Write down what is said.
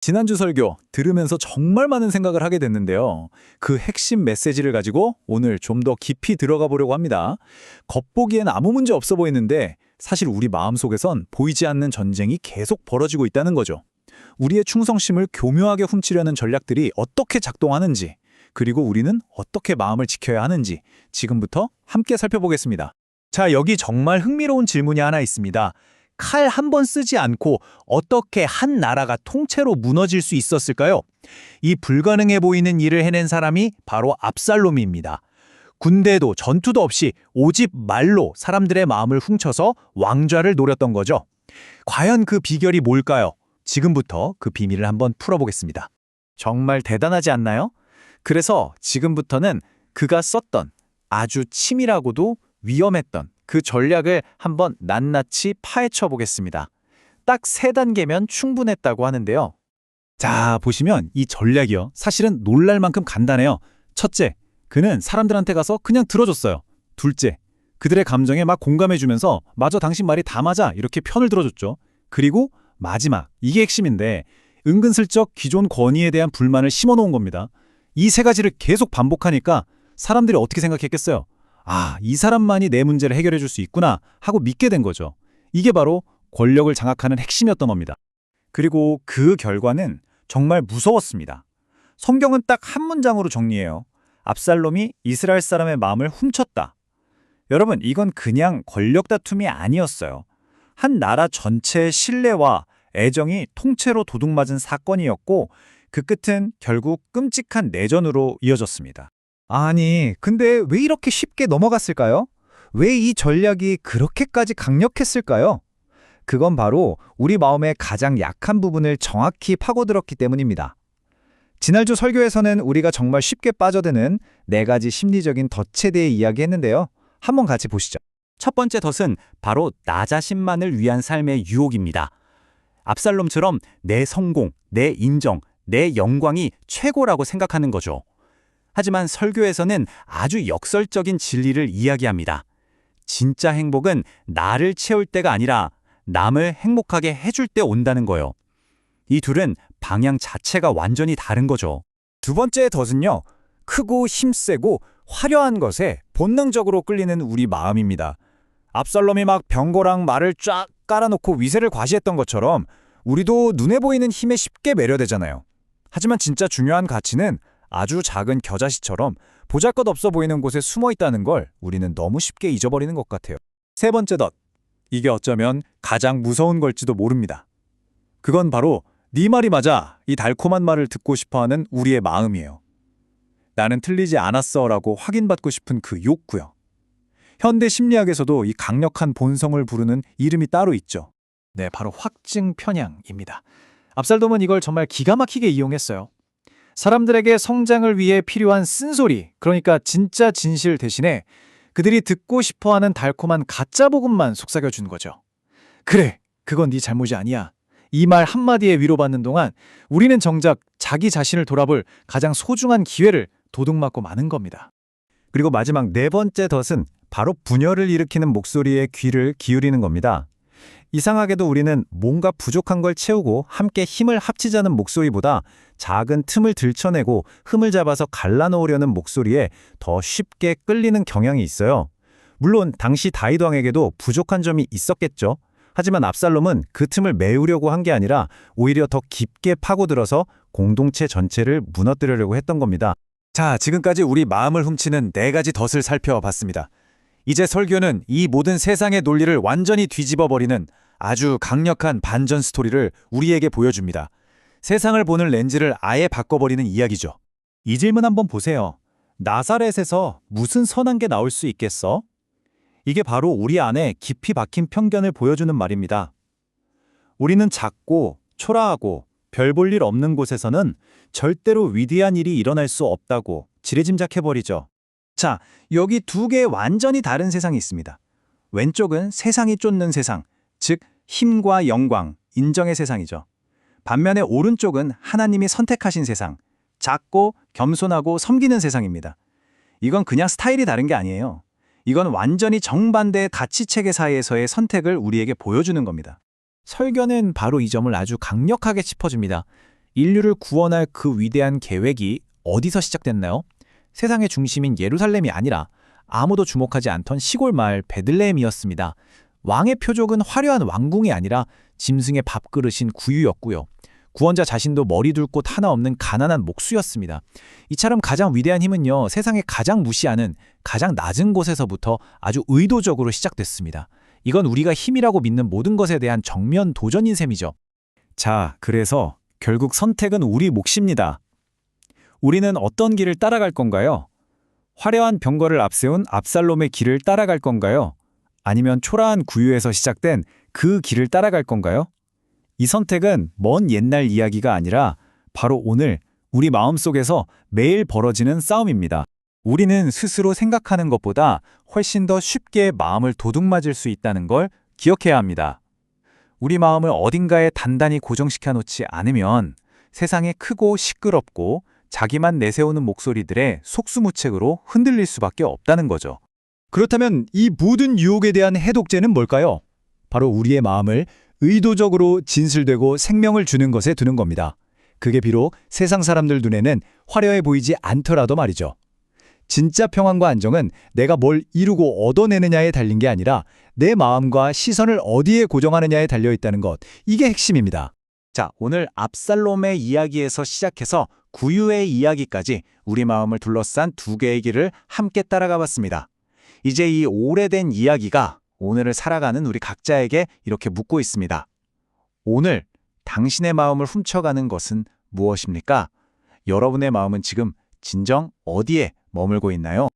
지난주 설교 들으면서 정말 많은 생각을 하게 됐는데요. 그 핵심 메시지를 가지고 오늘 좀 더 깊이 들어가 보려고 합니다. 겉보기엔 아무 문제 없어 보이는데 사실 우리 마음속에선 보이지 않는 전쟁이 계속 벌어지고 있다는 거죠. 우리의 충성심을 교묘하게 훔치려는 전략들이 어떻게 작동하는지, 그리고 우리는 어떻게 마음을 지켜야 하는지 지금부터 함께 살펴보겠습니다. 자, 여기 정말 흥미로운 질문이 하나 있습니다. 칼 한 번 쓰지 않고 어떻게 한 나라가 통째로 무너질 수 있었을까요? 이 불가능해 보이는 일을 해낸 사람이 바로 압살롬입니다. 군대도 전투도 없이 오직 말로 사람들의 마음을 훔쳐서 왕좌를 노렸던 거죠. 과연 그 비결이 뭘까요? 지금부터 그 비밀을 한번 풀어보겠습니다. 정말 대단하지 않나요? 그래서 지금부터는 그가 썼던 아주 치밀하고도 위험했던 그 전략을 한번 낱낱이 파헤쳐 보겠습니다. 딱 3단계면 충분했다고 하는데요. 자, 보시면 이 전략이요. 사실은 놀랄 만큼 간단해요. 첫째, 그는 사람들한테 가서 그냥 들어줬어요. 둘째, 그들의 감정에 막 공감해주면서 맞아, 당신 말이 다 맞아 이렇게 편을 들어줬죠. 그리고 마지막, 이게 핵심인데 은근슬쩍 기존 권위에 대한 불만을 심어놓은 겁니다. 이 3가지를 계속 반복하니까 사람들이 어떻게 생각했겠어요? 아, 이 사람만이 내 문제를 해결해 줄 수 있구나 하고 믿게 된 거죠. 이게 바로 권력을 장악하는 핵심이었던 겁니다. 그리고 그 결과는 정말 무서웠습니다. 성경은 딱 한 문장으로 정리해요. 압살롬이 이스라엘 사람의 마음을 훔쳤다. 여러분, 이건 그냥 권력 다툼이 아니었어요. 한 나라 전체의 신뢰와 애정이 통째로 도둑맞은 사건이었고 그 끝은 결국 끔찍한 내전으로 이어졌습니다. 아니, 근데 왜 이렇게 쉽게 넘어갔을까요? 왜 이 전략이 그렇게까지 강력했을까요? 그건 바로 우리 마음의 가장 약한 부분을 정확히 파고들었기 때문입니다. 지난주 설교에서는 우리가 정말 쉽게 빠져드는 4가지 심리적인 덫에 대해 이야기했는데요. 한번 같이 보시죠. 첫 번째 덫은 바로 나 자신만을 위한 삶의 유혹입니다. 압살롬처럼 내 성공, 내 인정, 내 영광이 최고라고 생각하는 거죠. 하지만 설교에서는 아주 역설적인 진리를 이야기합니다. 진짜 행복은 나를 채울 때가 아니라 남을 행복하게 해줄 때 온다는 거예요. 이 둘은 방향 자체가 완전히 다른 거죠. 두 번째 덫은요. 크고 힘세고 화려한 것에 본능적으로 끌리는 우리 마음입니다. 압살롬이 막 병거랑 말을 쫙 깔아놓고 위세를 과시했던 것처럼 우리도 눈에 보이는 힘에 쉽게 매료되잖아요. 하지만 진짜 중요한 가치는 아주 작은 겨자씨처럼 보잘것없어 보이는 곳에 숨어 있다는 걸 우리는 너무 쉽게 잊어버리는 것 같아요. 세 번째 덫. 이게 어쩌면 가장 무서운 걸지도 모릅니다. 그건 바로 네 말이 맞아, 이 달콤한 말을 듣고 싶어하는 우리의 마음이에요. 나는 틀리지 않았어라고 확인받고 싶은 그 욕구요. 현대 심리학에서도 이 강력한 본성을 부르는 이름이 따로 있죠. 네, 바로 확증 편향입니다. 압살롬은 이걸 정말 기가 막히게 이용했어요. 사람들에게 성장을 위해 필요한 쓴소리, 그러니까 진짜 진실 대신에 그들이 듣고 싶어하는 달콤한 가짜 복음만 속삭여준 거죠. 그래, 그건 네 잘못이 아니야. 이 말 한마디에 위로받는 동안 우리는 정작 자기 자신을 돌아볼 가장 소중한 기회를 도둑맞고 마는 겁니다. 그리고 마지막 4번째 덫은 바로 분열을 일으키는 목소리에 귀를 기울이는 겁니다. 이상하게도 우리는 뭔가 부족한 걸 채우고 함께 힘을 합치자는 목소리보다 작은 틈을 들춰내고 흠을 잡아서 갈라놓으려는 목소리에 더 쉽게 끌리는 경향이 있어요. 물론 당시 다윗 왕에게도 부족한 점이 있었겠죠. 하지만 압살롬은 그 틈을 메우려고 한 게 아니라 오히려 더 깊게 파고들어서 공동체 전체를 무너뜨리려고 했던 겁니다. 자, 지금까지 우리 마음을 훔치는 4가지 덫을 살펴봤습니다. 이제 설교는 이 모든 세상의 논리를 완전히 뒤집어버리는 아주 강력한 반전 스토리를 우리에게 보여줍니다. 세상을 보는 렌즈를 아예 바꿔버리는 이야기죠. 이 질문 한번 보세요. 나사렛에서 무슨 선한 게 나올 수 있겠어? 이게 바로 우리 안에 깊이 박힌 편견을 보여주는 말입니다. 우리는 작고 초라하고 별 볼 일 없는 곳에서는 절대로 위대한 일이 일어날 수 없다고 지레짐작해버리죠. 자, 여기 2개의 완전히 다른 세상이 있습니다. 왼쪽은 세상이 쫓는 세상, 즉 힘과 영광, 인정의 세상이죠. 반면에 오른쪽은 하나님이 선택하신 세상, 작고 겸손하고 섬기는 세상입니다. 이건 그냥 스타일이 다른 게 아니에요. 이건 완전히 정반대의 가치체계 사이에서의 선택을 우리에게 보여주는 겁니다. 설교는 바로 이 점을 아주 강력하게 짚어줍니다. 인류를 구원할 그 위대한 계획이 어디서 시작됐나요? 세상의 중심인 예루살렘이 아니라 아무도 주목하지 않던 시골 마을 베들레헴이었습니다. 왕의 표적은 화려한 왕궁이 아니라 짐승의 밥그릇인 구유였고요. 구원자 자신도 머리 둘 곳 하나 없는 가난한 목수였습니다. 이처럼 가장 위대한 힘은요, 세상에 가장 무시하는 가장 낮은 곳에서부터 아주 의도적으로 시작됐습니다. 이건 우리가 힘이라고 믿는 모든 것에 대한 정면 도전인 셈이죠. 자, 그래서 결국 선택은 우리 몫입니다. 우리는 어떤 길을 따라갈 건가요? 화려한 병거를 앞세운 압살롬의 길을 따라갈 건가요? 아니면 초라한 구유에서 시작된 그 길을 따라갈 건가요? 이 선택은 먼 옛날 이야기가 아니라 바로 오늘 우리 마음속에서 매일 벌어지는 싸움입니다. 우리는 스스로 생각하는 것보다 훨씬 더 쉽게 마음을 도둑맞을 수 있다는 걸 기억해야 합니다. 우리 마음을 어딘가에 단단히 고정시켜 놓지 않으면 세상에 크고 시끄럽고 자기만 내세우는 목소리들의 속수무책으로 흔들릴 수밖에 없다는 거죠. 그렇다면 이 모든 유혹에 대한 해독제는 뭘까요? 바로 우리의 마음을 의도적으로 진실되고 생명을 주는 것에 두는 겁니다. 그게 비록 세상 사람들 눈에는 화려해 보이지 않더라도 말이죠. 진짜 평안과 안정은 내가 뭘 이루고 얻어내느냐에 달린 게 아니라 내 마음과 시선을 어디에 고정하느냐에 달려 있다는 것. 이게 핵심입니다. 자, 오늘 압살롬의 이야기에서 시작해서 구유의 이야기까지 우리 마음을 둘러싼 두 개의 길을 함께 따라가 봤습니다. 이제 이 오래된 이야기가 오늘을 살아가는 우리 각자에게 이렇게 묻고 있습니다. 오늘 당신의 마음을 훔쳐가는 것은 무엇입니까? 여러분의 마음은 지금 진정 어디에 머물고 있나요?